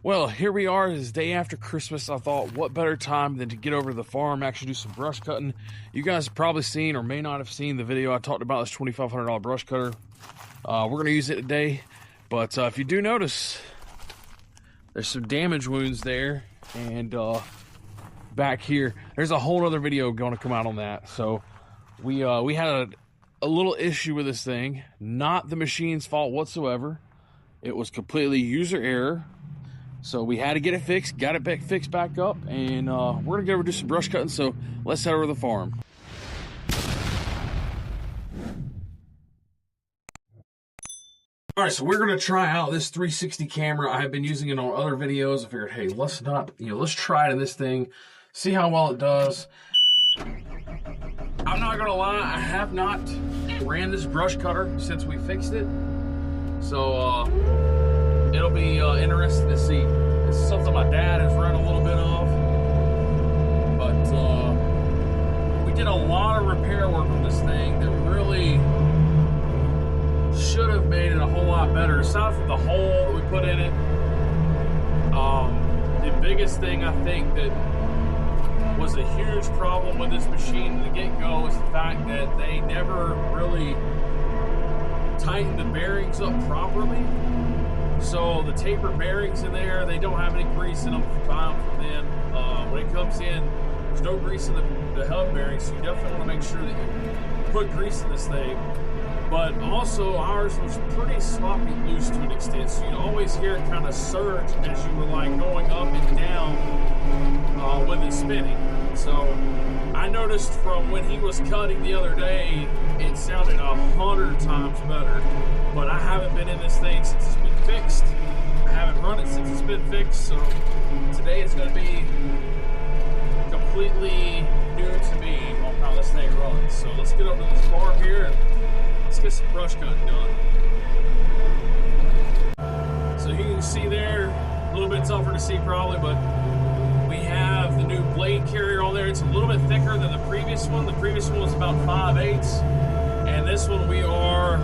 Well, here we are. It's day after Christmas. I thought, what better time than to get over to the farm, actually do some brush cutting. You guys have probably seen or may not have seen the video I talked about, this $2,500 brush cutter. We're going to use it today. But if you do notice, there's some damage wounds there. And back here, there's a whole other video going to come out on that. So we had a little issue with this thing. Not the machine's fault whatsoever. It was completely user error. So we had to get it fixed, got it fixed back up, and we're gonna go over do some brush cutting. So let's head over to the farm. All right, so we're gonna try out this 360 camera. I have been using it on other videos. I figured, hey, let's try it in this thing, see how well it does. I'm not gonna lie, I have not ran this brush cutter since we fixed it. So it'll be interesting to see. It's something my dad has run a little bit of, but we did a lot of repair work on this thing that really should have made it a whole lot better. Aside from the hole that we put in it, the biggest thing I think that was a huge problem with this machine in the get-go is the fact that they never really tightened the bearings up properly. So the taper bearings in there, they don't have any grease in them from then. When it comes in, there's no grease in the hub bearings, so you definitely want to make sure that you put grease in this thing. But also, ours was pretty sloppy loose to an extent, so you'd always hear it kind of surge as you were like going up and down with it spinning. So I noticed from when he was cutting the other day, it sounded 100 times better. But I haven't been in this thing since it's been fixed. I haven't run it since it's been fixed, so today is going to be completely new to me on how this thing runs. So let's get over to this farm here and let's get some brush cutting done. So you can see there, a little bit tougher to see probably, but we have the new blade carrier on there. It's a little bit thicker than the previous one. The previous one was about 5/8, and this one we are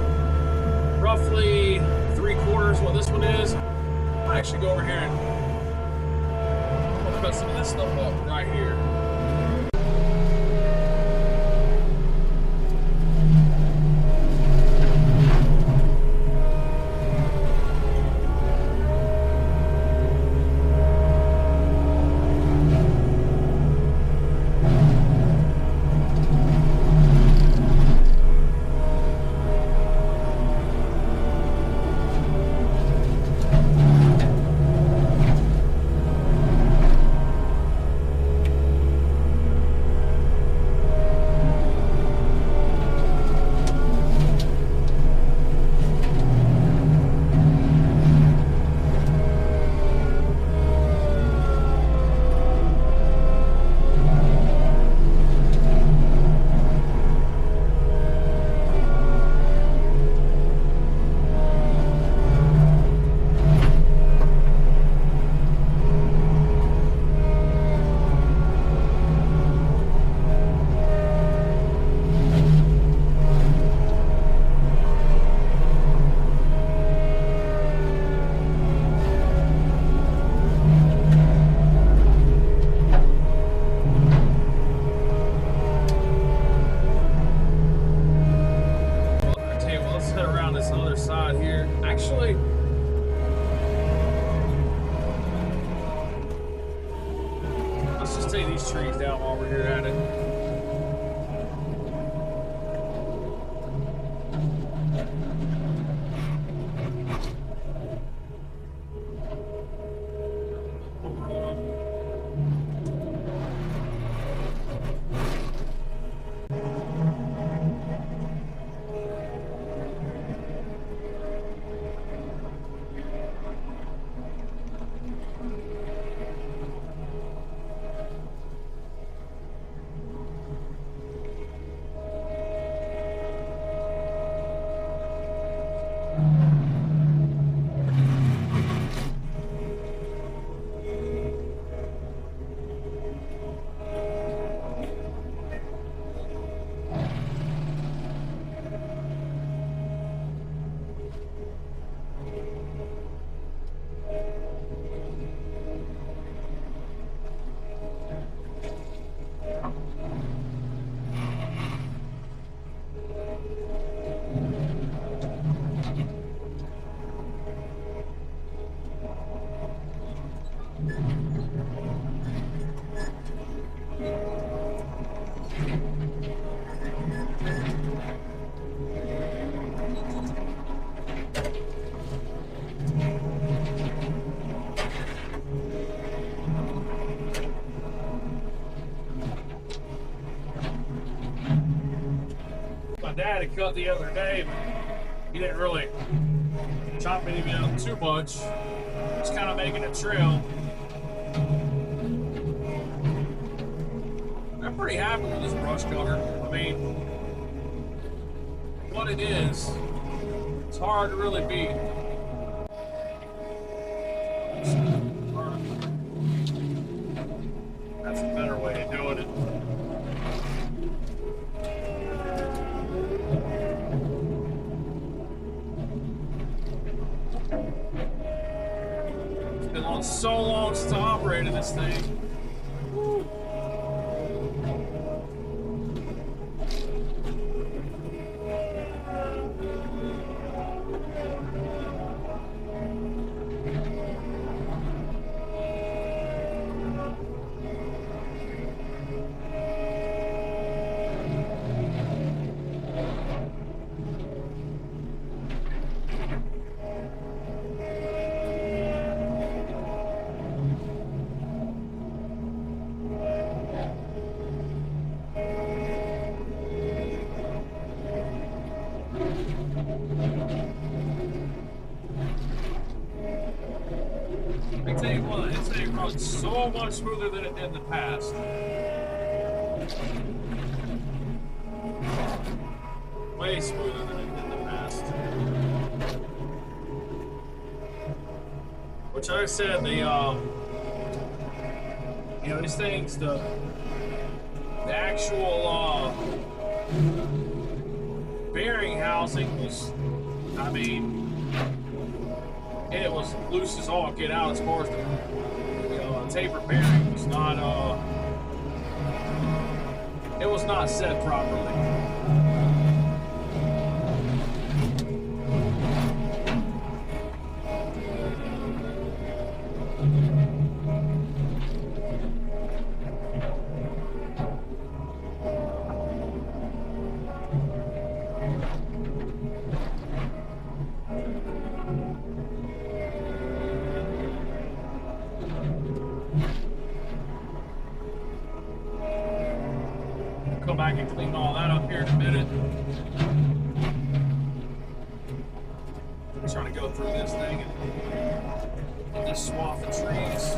roughly 3/4 what this one is. I'll actually go over here and I'll cut some of this stuff up right here. Actually, let's just take these trees down while we're here at it. dad had cut the other day, but he didn't really chop anything out too much. Just kind of making a trim. I'm pretty happy with this brush cutter. I mean, what it is, it's hard to really beat. That's a better way of doing it. It's been on so long since I operated this thing. Woo. I tell you what, this thing runs so much smoother than it did in the past. Way smoother than it did in the past. Which I said, these things, the actual bearing housing was, I mean, it was loose as all get out as far as the taper bearing was not it was not set properly. Come back and clean all that up here in a minute. I'm trying to go through this thing and get this swath of trees.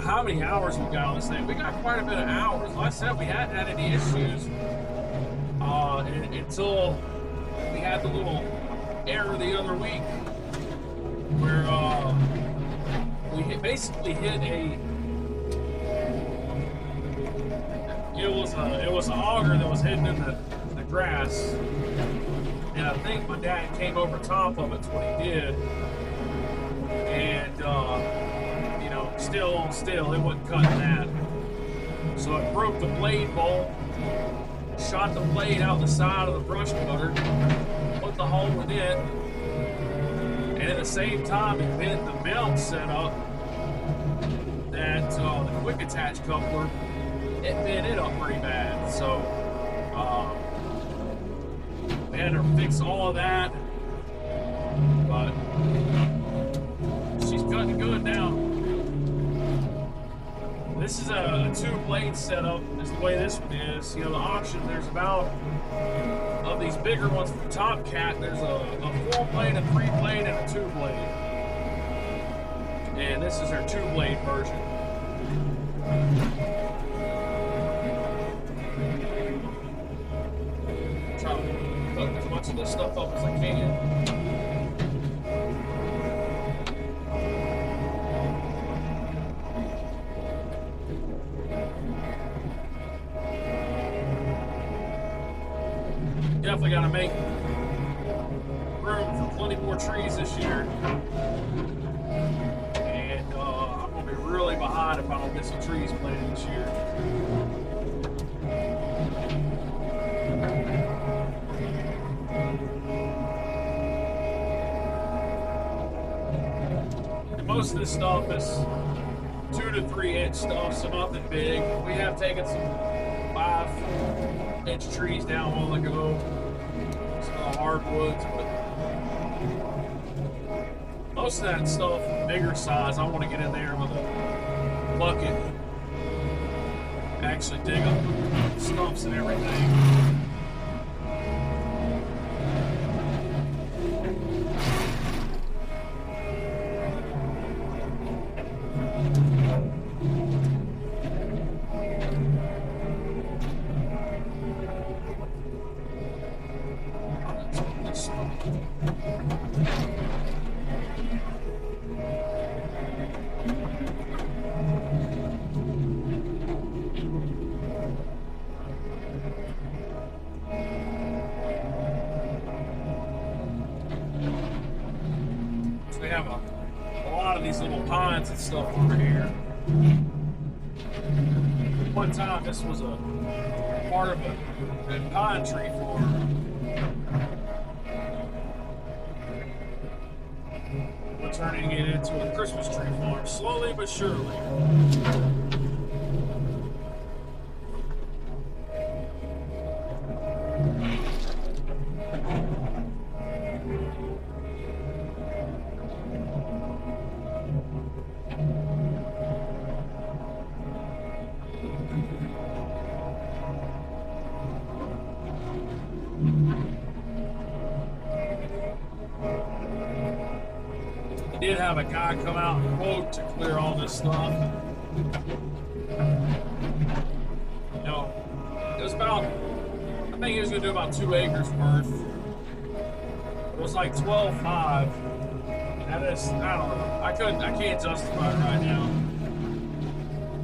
How many hours we got on this thing? We got quite a bit of hours. Like I said, we hadn't had any issues until we had the little error the other week where we basically hit a. It was an auger that was hidden in the grass, and I think my dad came over top of it. That's what he did, and. Still, it wasn't cutting that. So it broke the blade bolt, shot the blade out the side of the brush cutter, put the hole in it, and at the same time it bent the belt setup that the quick attach coupler, it bent it up pretty bad. So we had to fix all of that, but she's cutting good now. This is a two-blade setup, is the way this one is. The auction, there's about, of these bigger ones from Top Cat, there's a 4-blade, a 3-blade, and a 2-blade. And this is her 2-blade version. I'm trying to cook as much of this stuff up as I can. got to make room for plenty more trees this year. And I'm going to be really behind if I don't get some trees planted this year. Most of this stuff is 2 to 3 inch stuff, so nothing big. We have taken some 5-inch trees down a while ago, some hardwoods, but most of that stuff, bigger size, I want to get in there with a bucket, actually dig up stumps and everything. We have a lot of these little pines and stuff over here. One time this was a part of a pine tree farm. We're turning it into a Christmas tree farm, slowly but surely. Did have a guy come out and quote to clear all this stuff. You know, it was about, I think he was going to do about 2 acres worth. It was like 12.5. That is, I don't know. I can't justify it right now.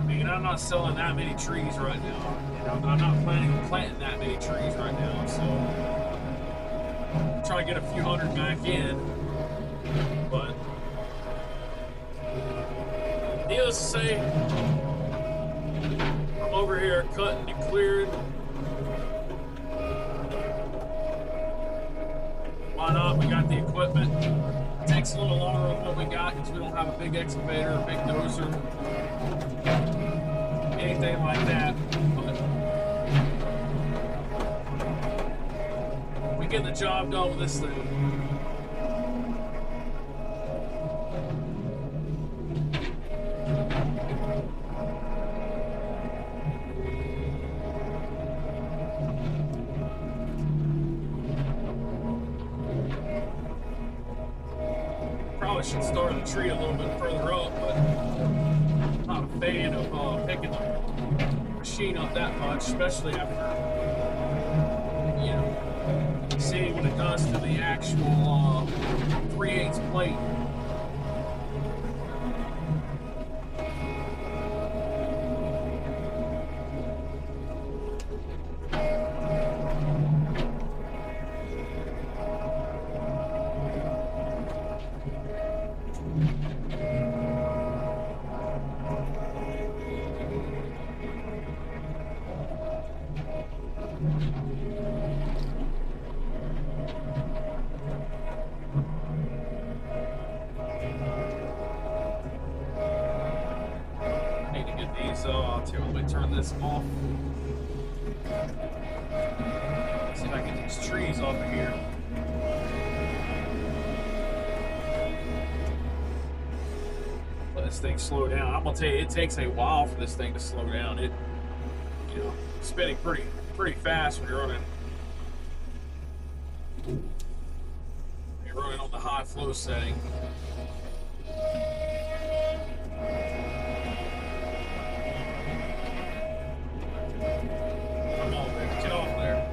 I mean, I'm not selling that many trees right now. You know, I'm not planning on planting that many trees right now. So, I'm trying to get a few hundred back in. But needless to say, I'm over here cutting and clearing. Why not? We got the equipment. It takes a little longer than what we got because we don't have a big excavator or big dozer, anything like that. But we get the job done with this thing. Probably should start the tree a little bit further up, but I'm not a fan of picking the machine up that much, especially after, you know, seeing what it does to the actual 3/8 plate. Let me turn this off. See if I can get these trees off of here. Let this thing slow down. I'm gonna tell you, it takes a while for this thing to slow down. It, you know, spinning pretty fast when you're running on the high flow setting. Come on, baby, get off there.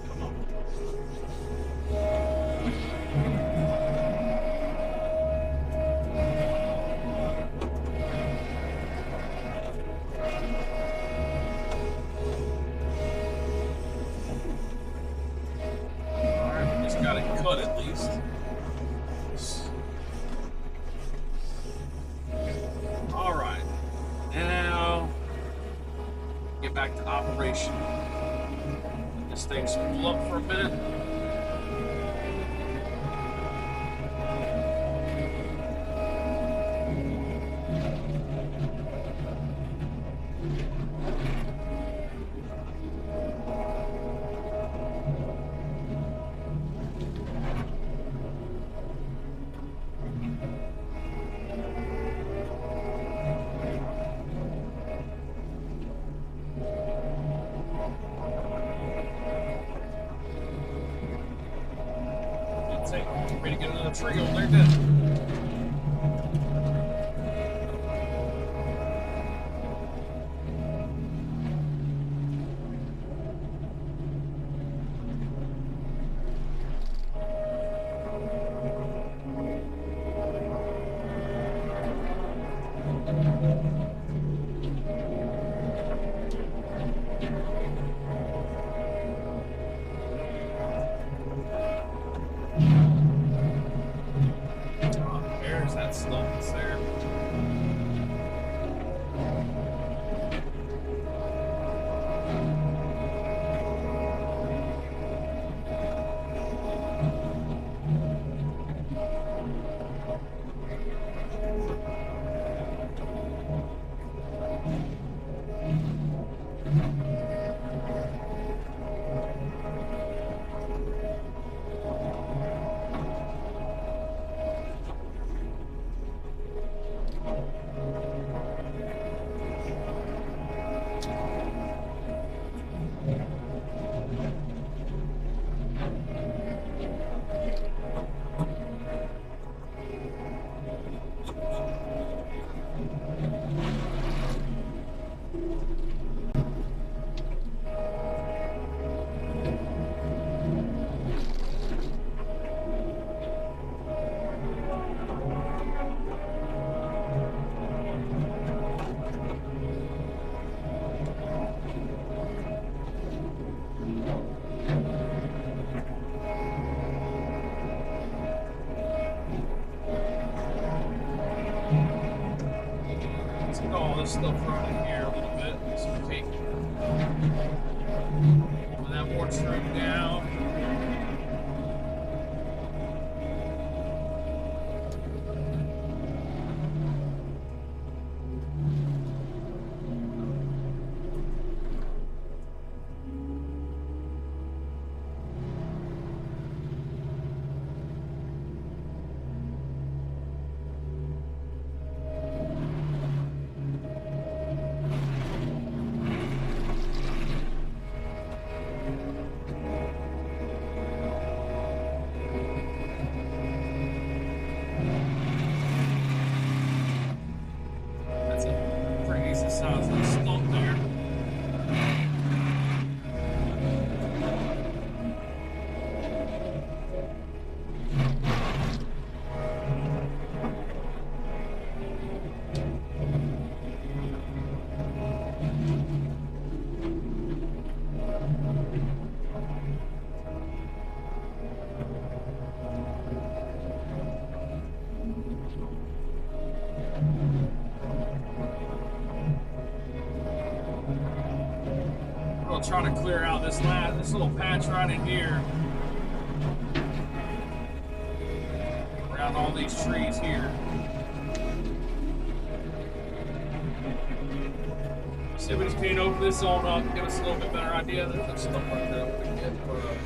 Come on. back to operation. Let this thing spool up for a minute. Ready to get another tree over there, good. That stump is there. All this stuff running here a little bit. So take that more trim down. Size of the stump there. I'll try to clear out this little patch right in here. Around all these trees here. See if we just can't open this on up and give us a little bit better idea. There's stuff right there we can get put up.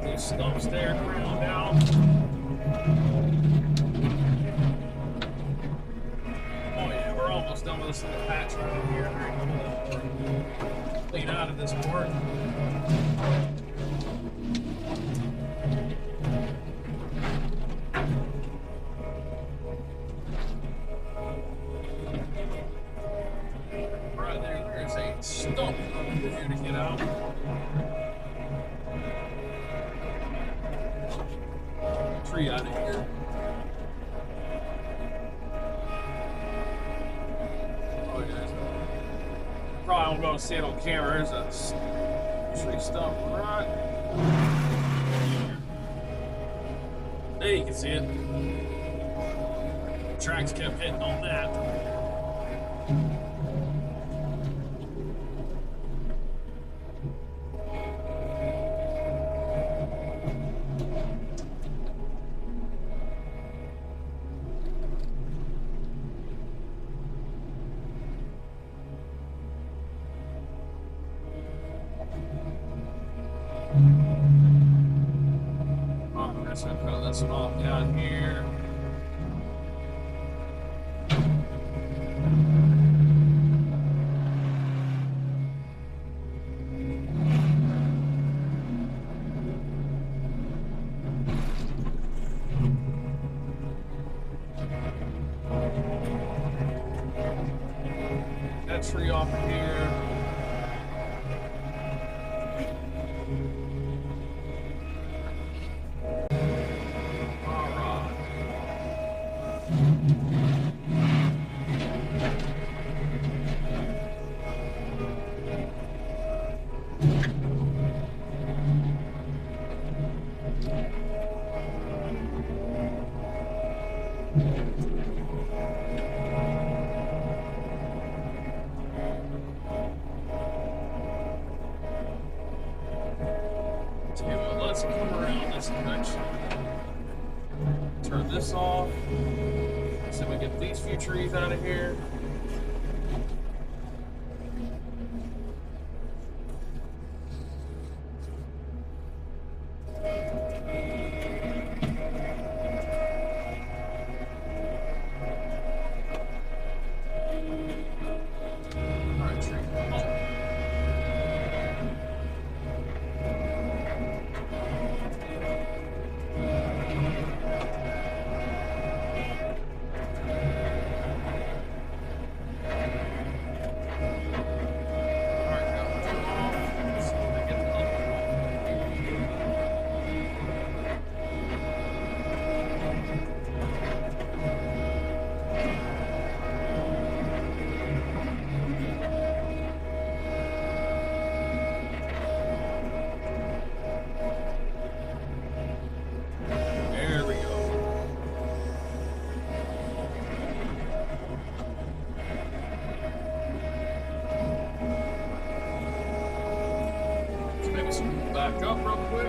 These stumps there, ground out. some of this little patch right in here. Clean out of this port. Right there's a stump over here to get out. Tree out of here. Probably won't be able to see it on camera. There's a tree stump right here. There you can see it. The tracks kept hitting on that. So cut this off down here. That tree off here. Let's come around this direction. Turn this off. So we get these few trees out of here. Back up real quick.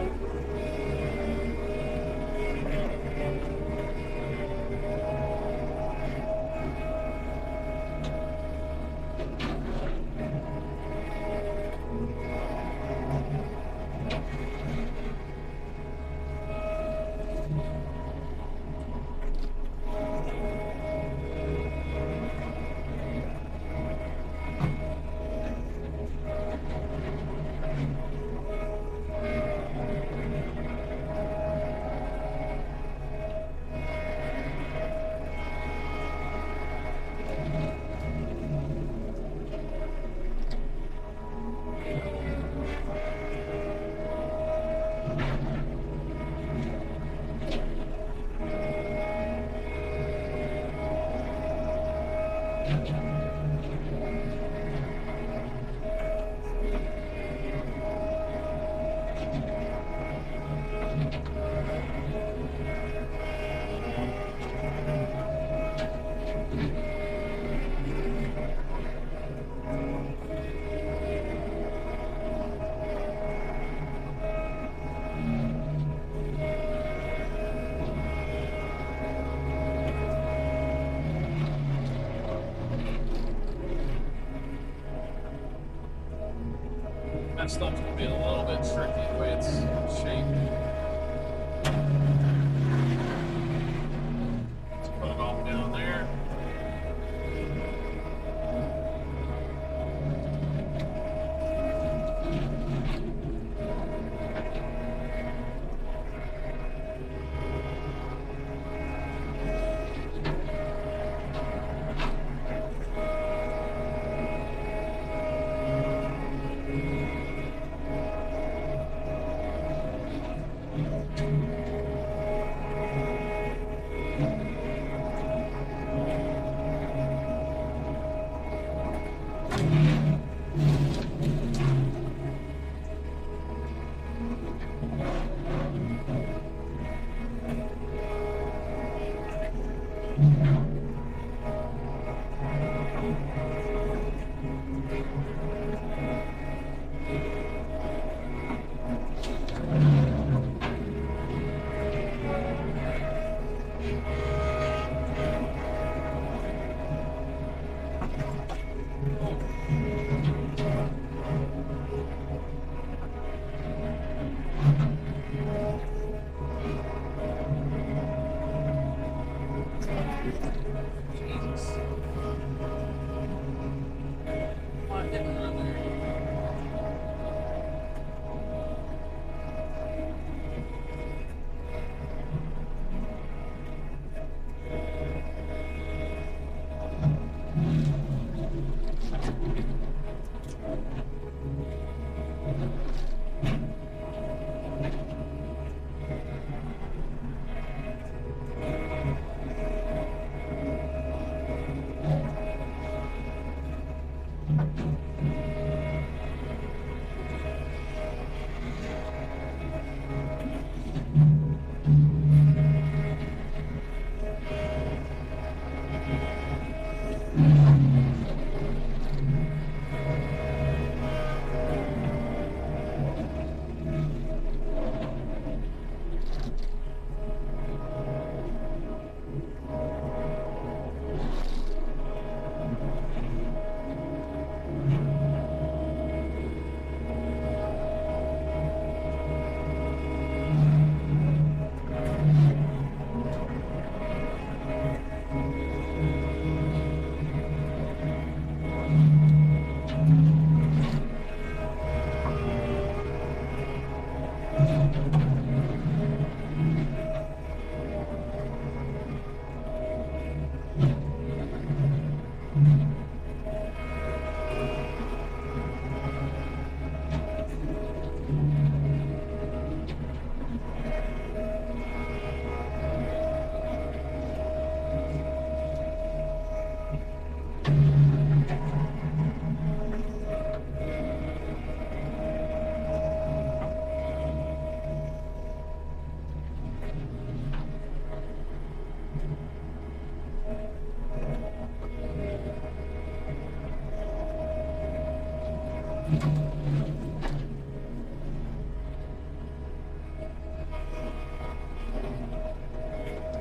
That stuff's gonna be a little bit tricky the way it's shaped. Let's put it all down there.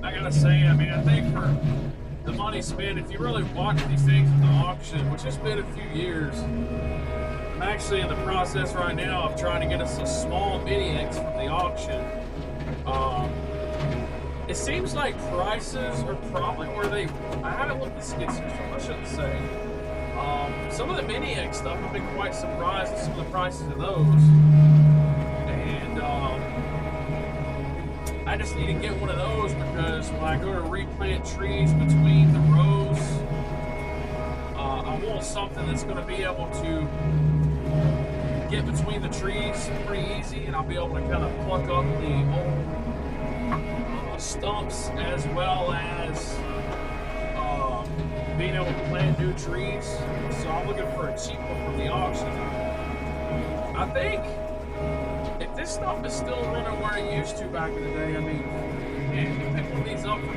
I gotta say, I mean, I think for the money spent, if you really watch these things at the auction, which has been a few years, I'm actually in the process right now of trying to get us a small mini X from the auction. It seems like prices are probably where I haven't looked at skid steers, I shouldn't say. Some of the mini X stuff, I've been quite surprised at some of the prices of those. And I just need to get one of those because when I go to replant trees between the rows, I want something that's going to be able to get between the trees pretty easy, and I'll be able to kind of pluck up the old stumps as well as being able to plant new trees. So I'm looking for a cheap one from the auction. I think if this stuff is still running where it used to back in the day, I mean, man, you pick one of these up for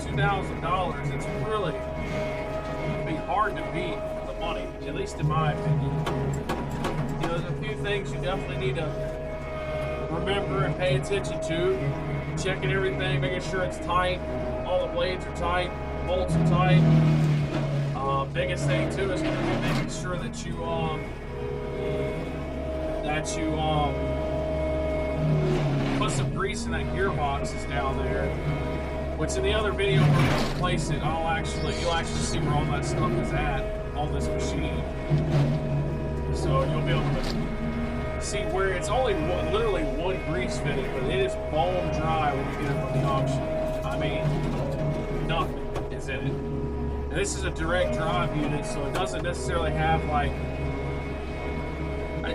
$2,000, it's really be hard to beat for the money, at least in my opinion. You know, there's a few things you definitely need to remember and pay attention to. Checking everything, making sure it's tight, all the blades are tight, bolts are tight. Biggest thing too is going to be making sure that you put some grease in that gearbox that's down there. Which in the other video where we replace it, you'll actually see where all that stuff is at on this machine. So you'll be able to see where it's only literally one grease fitting, but it is bone dry when you get it from the auction. I mean, nothing is in it. And this is a direct drive unit, so it doesn't necessarily have like,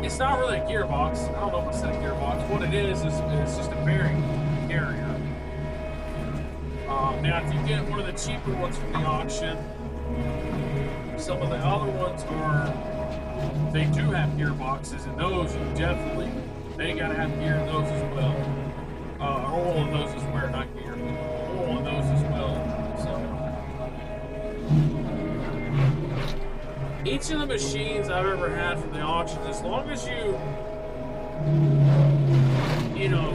it's not really a gearbox. I don't know if it's a gearbox. What it is it's just a bearing carrier. Now, if you get one of the cheaper ones from the auction, some of the other ones they do have gearboxes, and those you definitely, they gotta have gear in those as well. Oil in those as well, not gear. Oil in those as well. So, each of the machines I've ever had from the auction, as long as you know,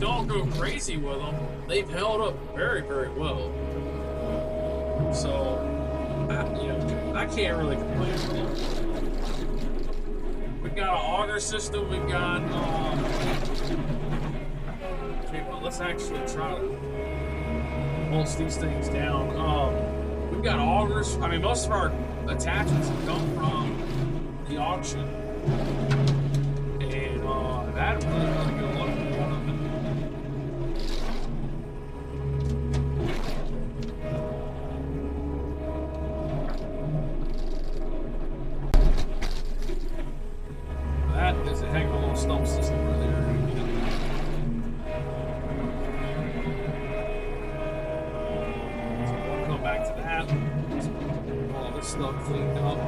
don't go crazy with them, they've held up very, very well. So, I can't really complain with them. We've got an auger system. We've got. Okay, well, let's actually try to mulch these things down. We've got augers. I mean, most of our attachments have come from the auction, and I've had really, really good luck with one of them. That is a heck of a little stump system right there. So we'll come back to that. Let's get all this stuff cleaned up.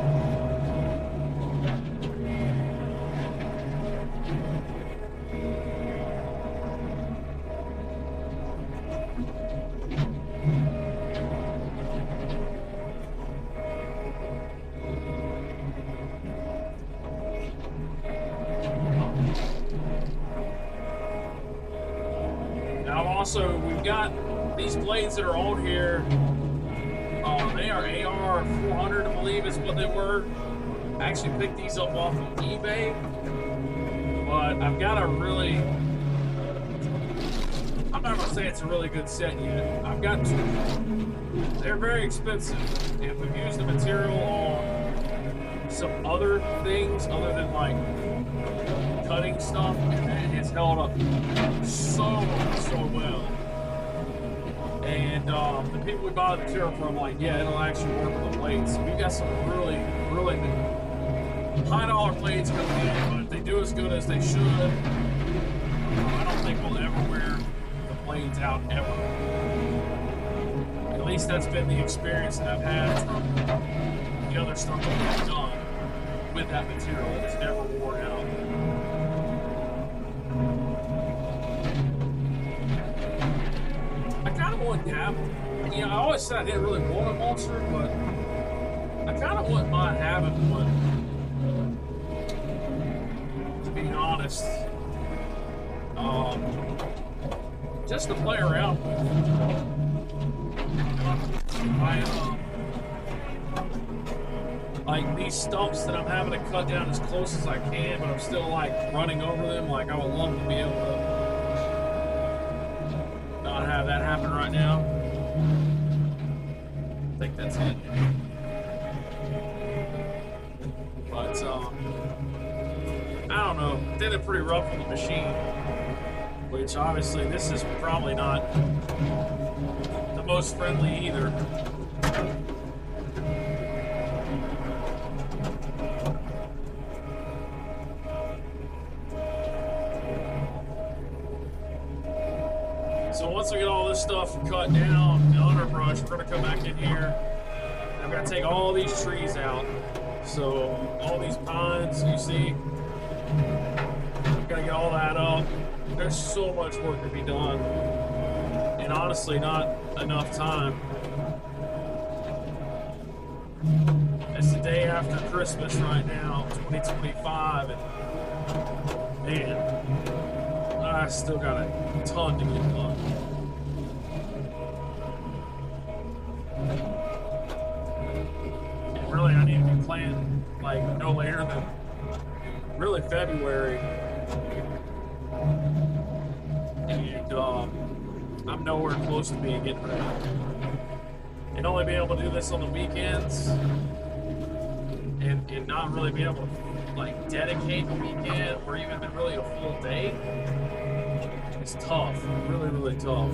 Also, we've got these blades that are on here. They are AR 400, I believe is what they were. I actually picked these up off of eBay, but I've got a really, I'm not gonna say it's a really good set yet. I've got two. They're very expensive, and we've used the material on some other things other than like cutting stuff, and it's held up so well. And the people we buy the material from, like, yeah, it'll actually work with the blades. So we've got some really, really high dollar blades coming in, but if they do as good as they should, I don't think we'll ever wear the blades out ever. At least that's been the experience that I've had from the other stuff that we've done with that material. It's never worn out. To have, I always said I didn't really want a mulcher, but I kind of wouldn't mind having one, to be honest. Just to play around with. Like these stumps that I'm having to cut down as close as I can, but I'm still like running over them. Like I would love to be able to have that happen right now. I think that's it. But I don't know. Did it pretty rough with the machine, which obviously this is probably not the most friendly either. So once we get all this stuff cut down, the underbrush, we're gonna come back in here. I'm gonna take all these trees out. So all these pines you see, gotta get all that up. There's so much work to be done, and honestly, not enough time. It's the day after Christmas right now, 2025, and man, I still got a ton to get done. And really, I need to be planting like no later than really February. And I'm nowhere close to being getting ready. And only being able to do this on the weekends and not really be able to like dedicate the weekend or even really a full day. It's tough, really, really tough.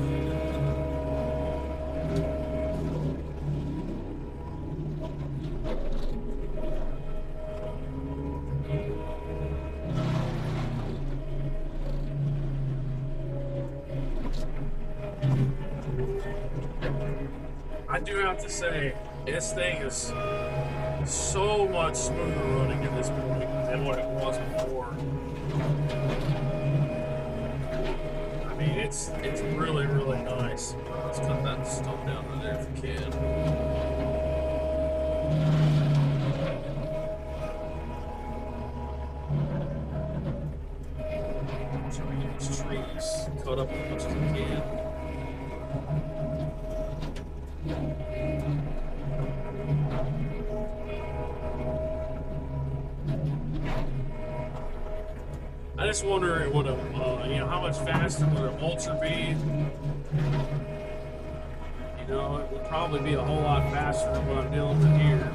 I do have to say, this thing is so much smoother running at this point than what it was before. I mean, it's really, really nice. Let's cut that stuff down to there if we can. these trees, cut up as much as I can. I just wonder what how much faster would a mulcher be? You know, it would probably be a whole lot faster than what I'm dealing with here.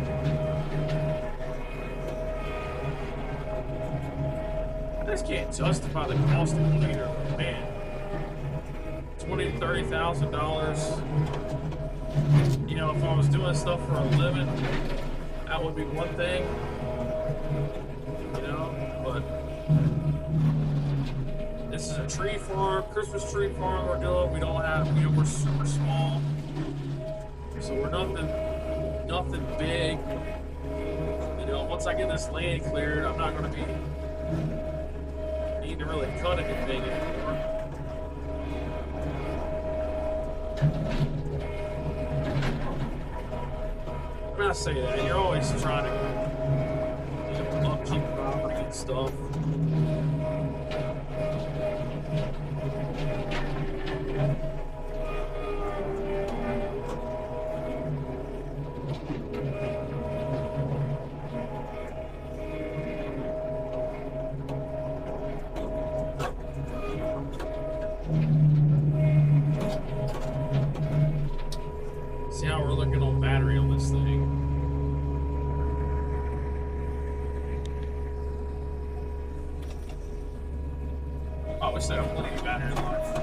I just can't justify the cost of a leader, man. $20,000 to $30,000. You know, if I was doing stuff for a living, that would be one thing. You know, but this is a tree farm, Christmas tree farm we're doing. We don't have, you know, we're super small, so we're nothing big. You know, once I get this land cleared, I'm not going to be needing to really cut anything anymore. When I say that, you're always trying to, you know, upkeep property and stuff. See how we're looking on battery on this thing. I wish I had plenty of battery life.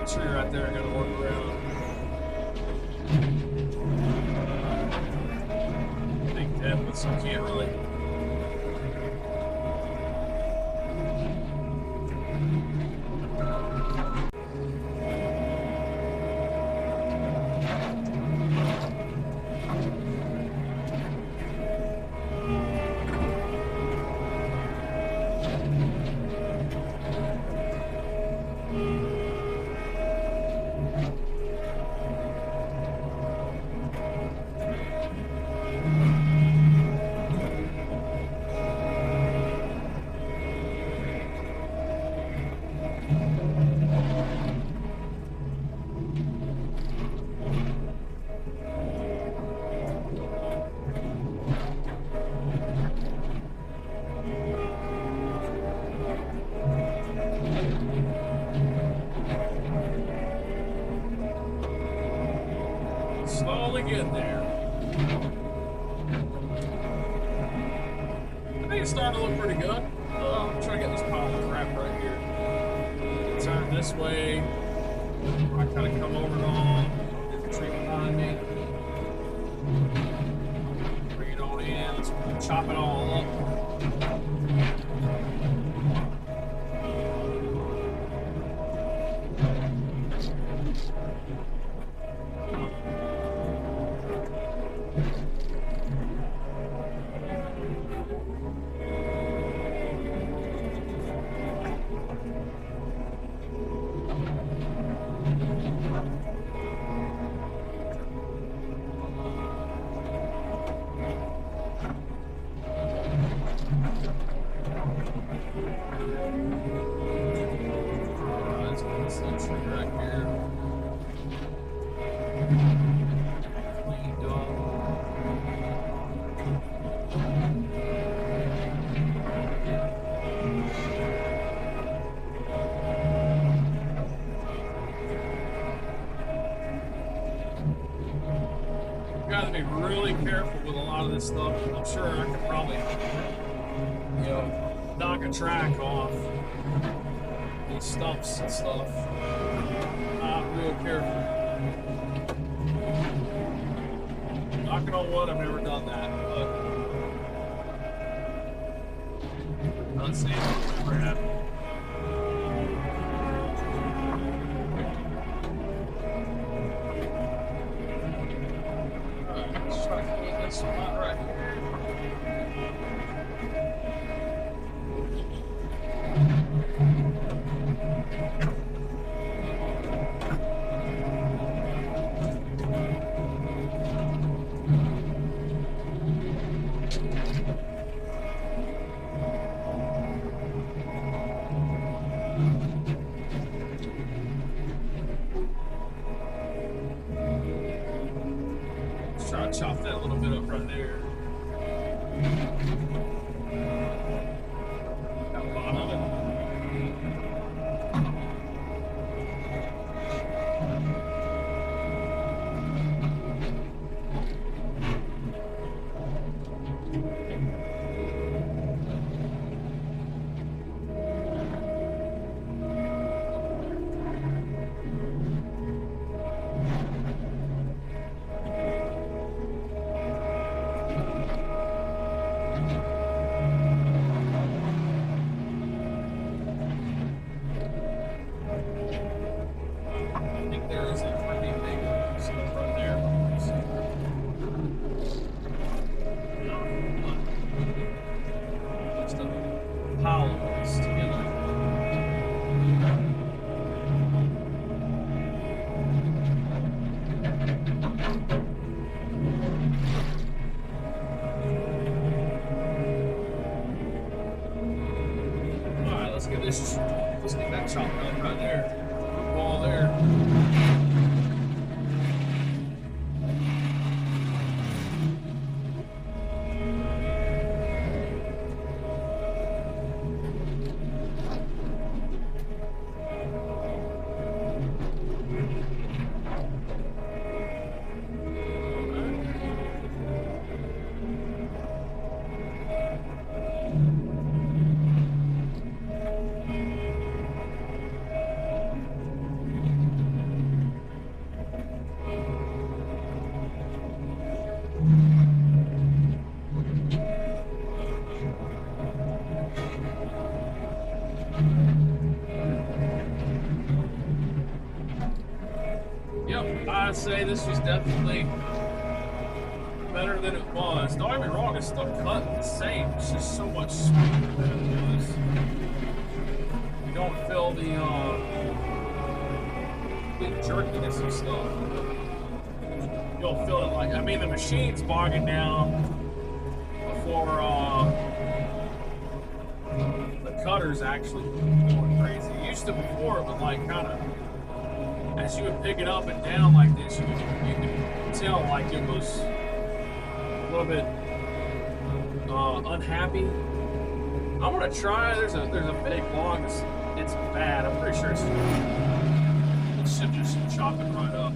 Tree right there, I gotta work around. Big depth, so I can't really. Slowly getting there. I think it's starting to look pretty good. I'm trying to get this pile of crap right here. Turn this way. I kind of come over it all. Get the tree behind me. Bring it on in. Let's chop it all up. Got to be really careful with a lot of this stuff. I'm sure I could probably, you know, knock a track off. these stumps and stuff. Not real careful. Knocking on wood, I've never done that, but not saying it's never happened. Alright, let's try to get this spot right here. Try to chop that a little bit up right there. Got a lot of it. Let's get that chopped up right there. Wall there. Yep, I'd say this was definitely better than it was. Don't get me wrong, it's still cut the same. It's just so much smoother than it was. You don't feel the jerkiness and stuff. You don't feel it like, I mean, the machine's bogging down before the cutter's actually going crazy. It used to before, it would like kind of, as you would pick it up and down like this, you could tell like it was a little bit unhappy. I'm gonna try. There's a big log. It's bad. I'm pretty sure it should just chop it right up.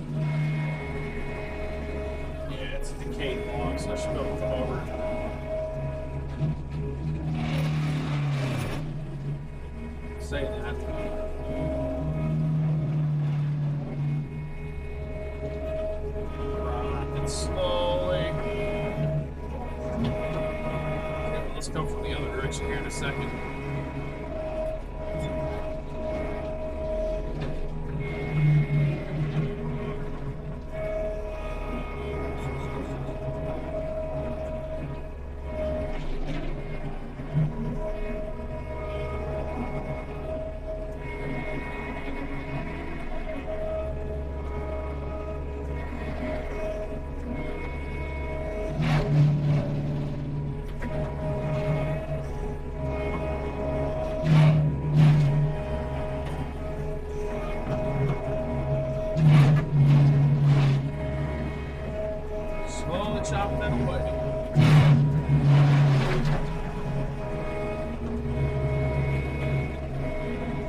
Yeah, it's a decayed log, so I should be able to come over. Say that. Slowly. Okay, let's come from the other direction here in a second. Chop that away.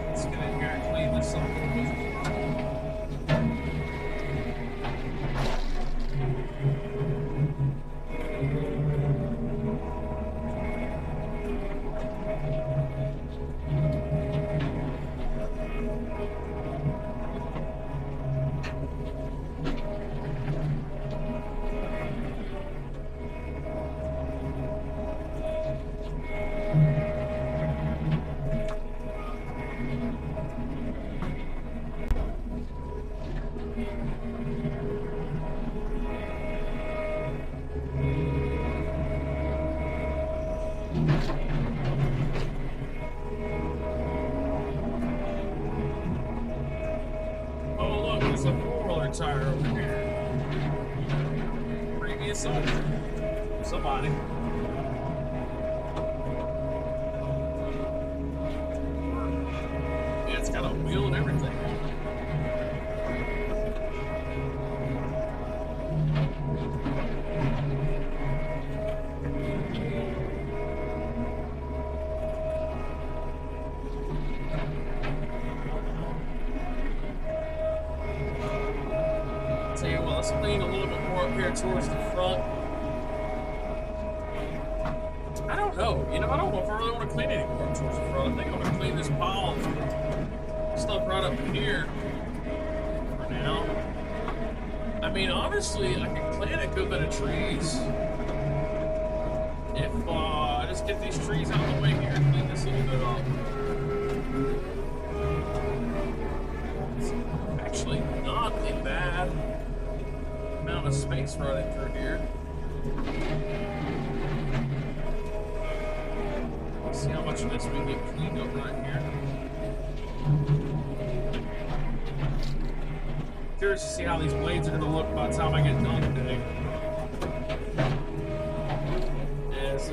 Let's get in here and clean this up. other tire over here. Previous owner. Somebody. Yeah, it's got a wheel and everything. Tell you what, let's lean a little bit more up here towards the front. I don't know. You know, I don't know if I really want to clean any more towards the front. I think I'm going to clean this pile of stuff right up here for now. I mean, honestly, I could plant a good bit of trees if I just get these trees out of the way here and clean this a little bit up. It's actually not a bad amount of space running through here. Let's see how much of this we can get cleaned up right here. Curious to see how these blades are going to look by the time I get done today. As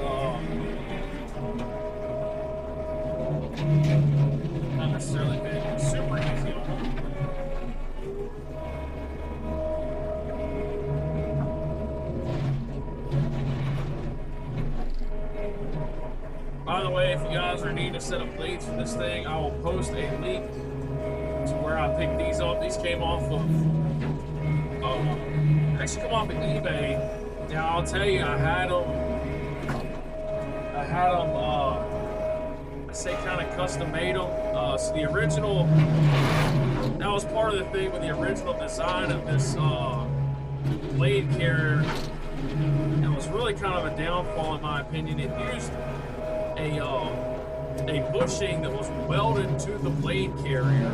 not necessarily been super easy on them. By the way, if you guys are in need of a set of blades for this thing, I will post a link to where I picked these up. These came off of, actually come off of eBay. Now I'll tell you, I had them, I say kind of custom made them. So the original, that was part of the thing with the original design of this blade carrier. It was really kind of a downfall in my opinion. It used a bushing that was welded to the blade carrier,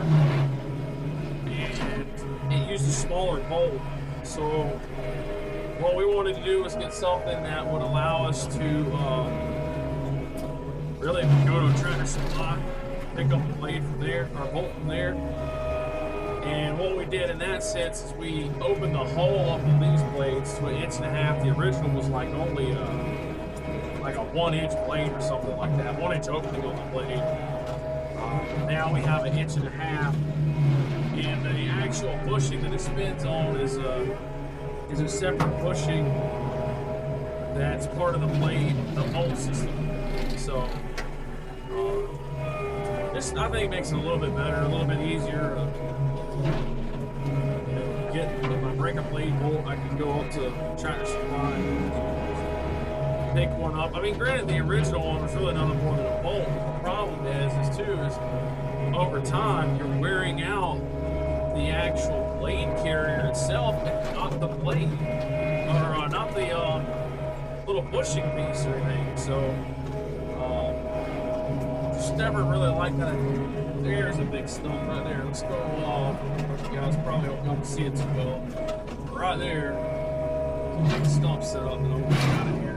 and it used a smaller bolt. So what we wanted to do was get something that would allow us to really go to a Tractor Supply, pick up the blade from there, or bolt from there. And what we did in that sense is we opened the hole up in these blades to 1.5 inches. The original was like only like a 1-inch blade or something like that, 1-inch opening on the blade. Now we have 1.5 inches, and the actual bushing that it spins on is a separate bushing that's part of the blade, the bolt system. So this, I think, makes it a little bit better, a little bit easier. If I break a blade bolt, I can go up to Tractor Supply and pick one up. I mean, granted, the original one was really nothing more than a bolt. The problem is over time, you're wearing out the actual blade carrier itself, and not the blade, or not the little bushing piece or anything. So, just never really liked that. There's a big stump right there. Let's go. You guys probably don't want to see it too well. Right there, big stump set up, and I'm going out of here.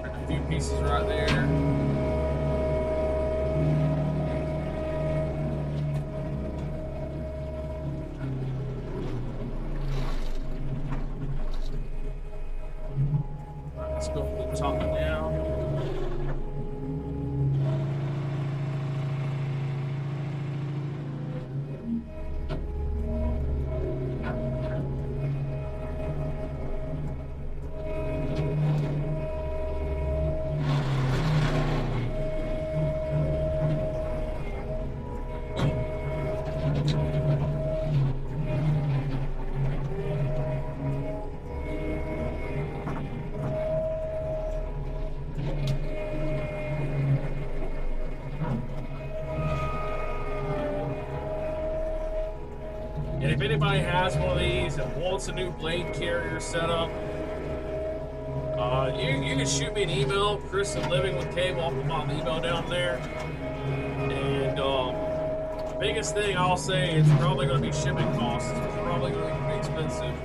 A few pieces right there. Let's go from the top and down. And if anybody has one of these and wants a new blade carrier set up, you can shoot me an email, Chris at Living with Cable. I'll put my email down there. And the biggest thing I'll say is probably going to be shipping costs. It's probably going to be pretty expensive,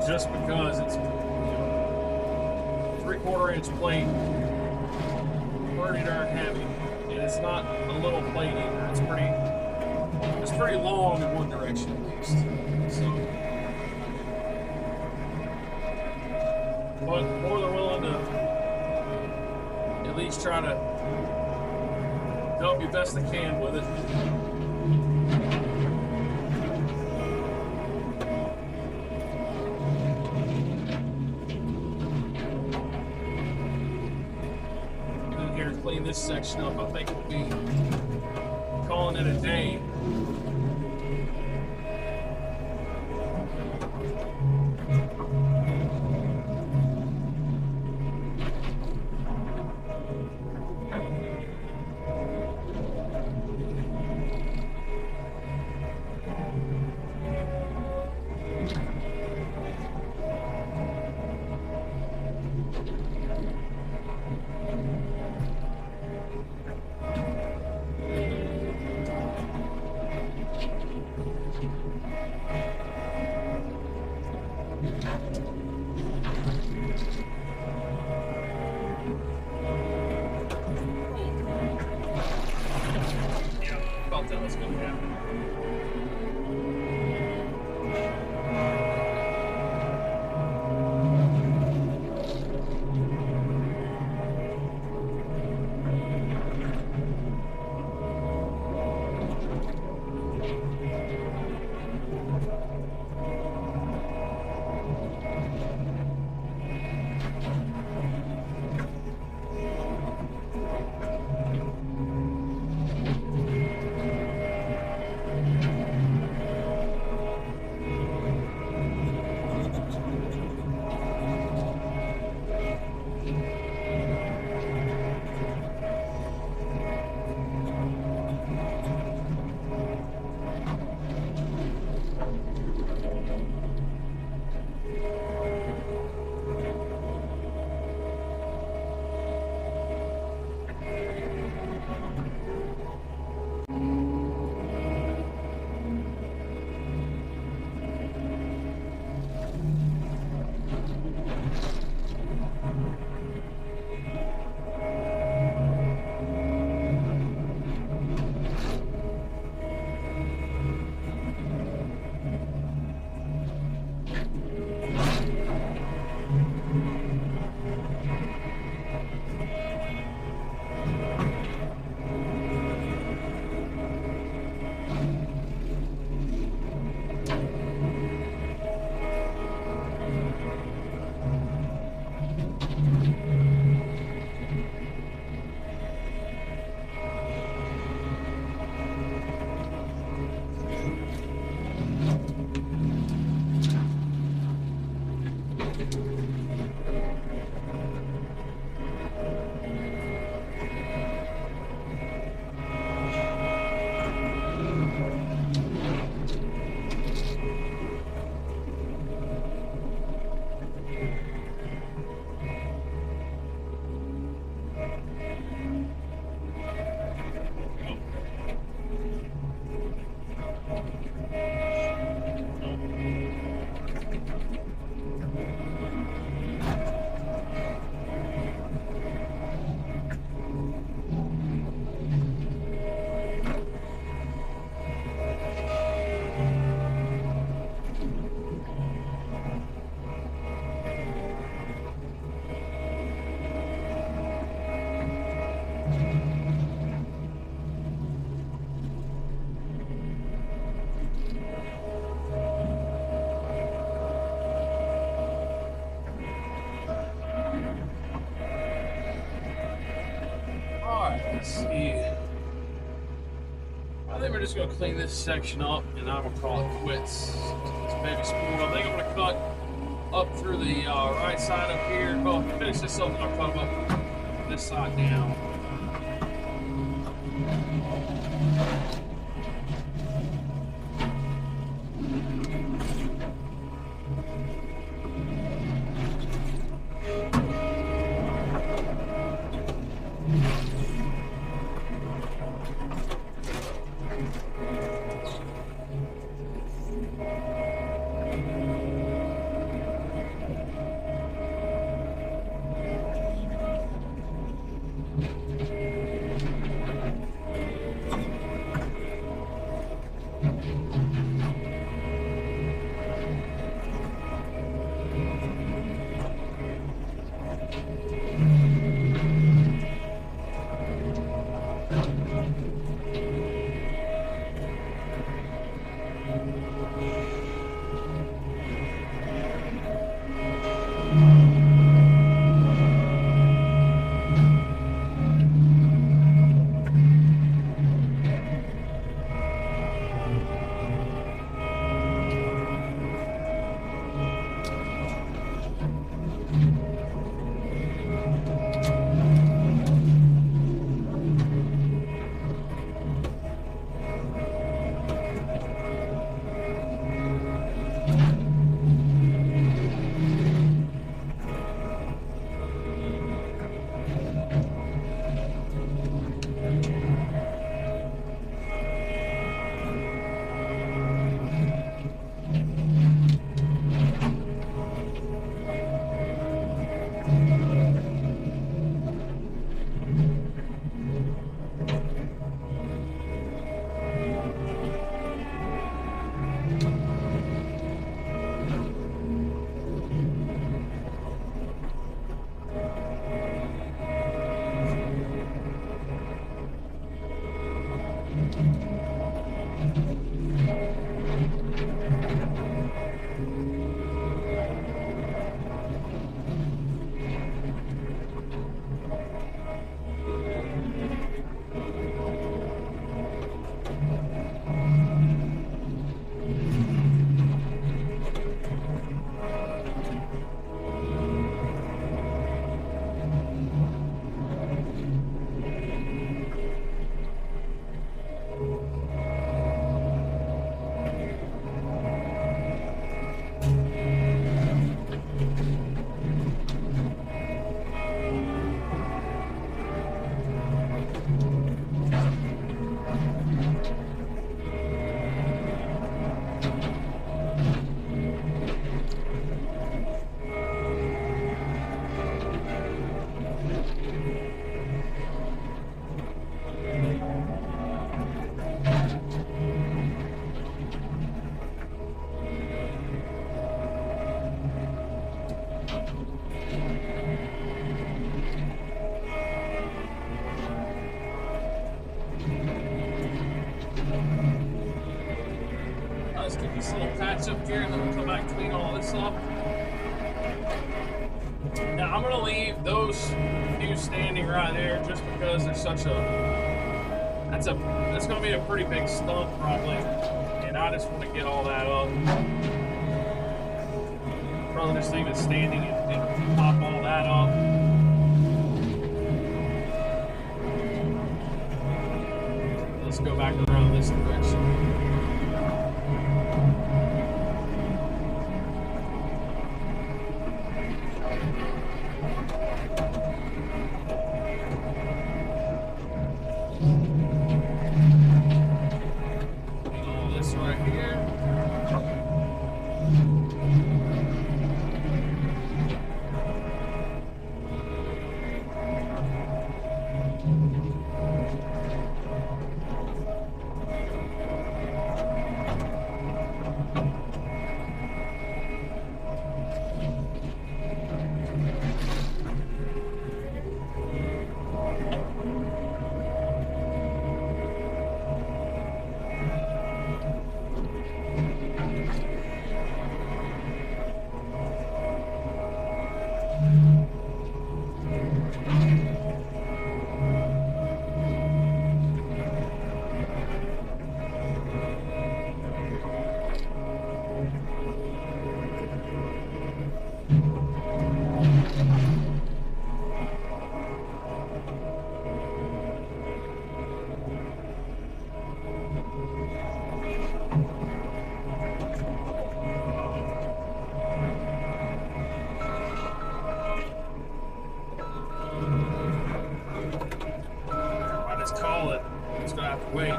just because it's 3/4 inch plate, pretty darn heavy, and it's not a little plate either. It's pretty long in one direction at least. So, but more than willing to at least try to help you best I can with it. In here to clean this section up, I think we'll be calling it a day. That was going to happen. Let's see. I think we're just going to clean this section up and I'm going to call it quits. This baby spool. I think I'm going to cut up through the right side up here. Well, finish this up and I'll cut them up this side down. Let's get this little patch up here and then we'll come back and clean all this up. Now I'm gonna leave those few standing right there just because there's such a, that's gonna be a pretty big stump probably. And I just want to get all that up. Probably just leave it standing and pop all that up. Let's go back around this direction. All this right here. Call it. It's gonna have to wait.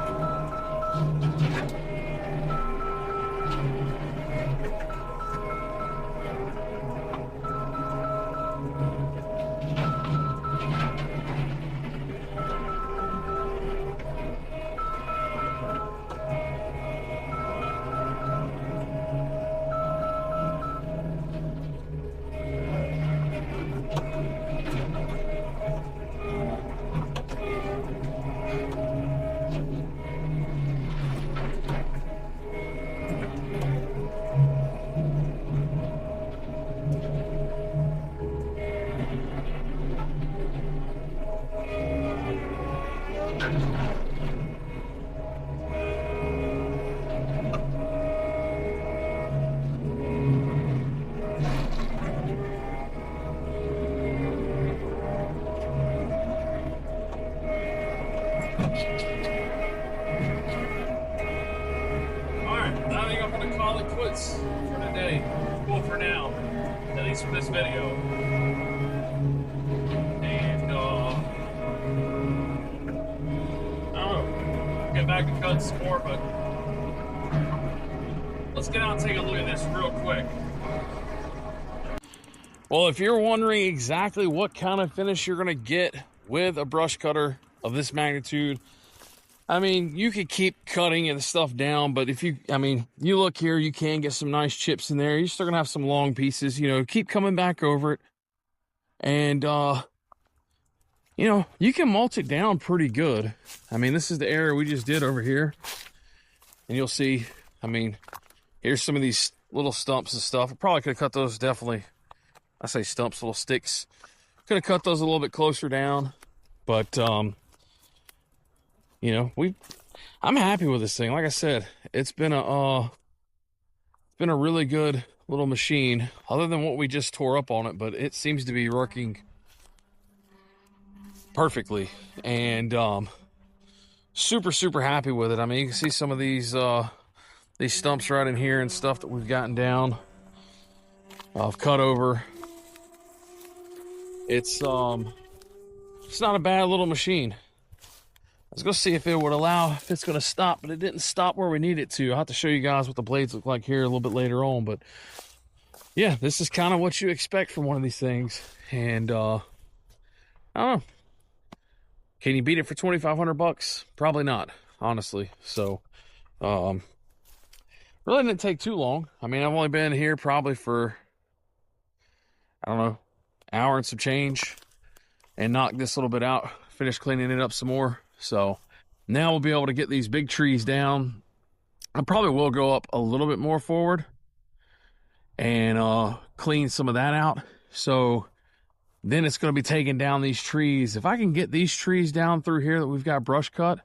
Call it quits for today. Well, for now, at least for this video. And I don't know. Get back to cut some more, but let's get out and take a look at this real quick. Well, if you're wondering exactly what kind of finish you're gonna get with a brush cutter of this magnitude, I mean, you could keep cutting and stuff down, but if you look here, you can get some nice chips in there. You're still gonna have some long pieces, you know, keep coming back over it. And, you know, you can mulch it down pretty good. I mean, this is the area we just did over here. And you'll see, I mean, here's some of these little stumps and stuff. I probably could have cut those definitely, I say stumps, little sticks. Could have cut those a little bit closer down, but, you know, I'm happy with this thing. Like I said, it's been a really good little machine, other than what we just tore up on it, but it seems to be working perfectly. And super happy with it. I mean, you can see some of these stumps right in here and stuff that we've gotten down. I've cut over. It's not a bad little machine. Let's go see if it would allow, if it's going to stop, but it didn't stop where we need it to. I'll have to show you guys what the blades look like here a little bit later on, but yeah, this is kind of what you expect from one of these things. And I don't know, can you beat it for 2,500 bucks? Probably not, honestly. So really didn't take too long. I mean, I've only been here probably for, I don't know, hour and some change, and knocked this little bit out, finished cleaning it up some more. So Now we'll be able to get these big trees down. I probably will go up a little bit more forward and clean some of that out. So then it's going to be taking down these trees. If I can get these trees down through here that we've got brush cut,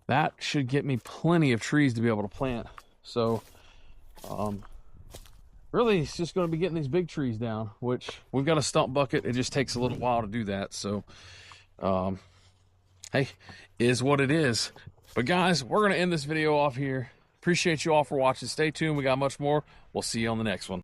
that should get me plenty of trees to be able to plant. So really it's just going to be getting these big trees down, which we've got a stump bucket. It just takes a little while to do that. So hey, is what it is. But guys, we're going to end this video off here. Appreciate you all for watching. Stay tuned. We got much more. We'll see you on the next one.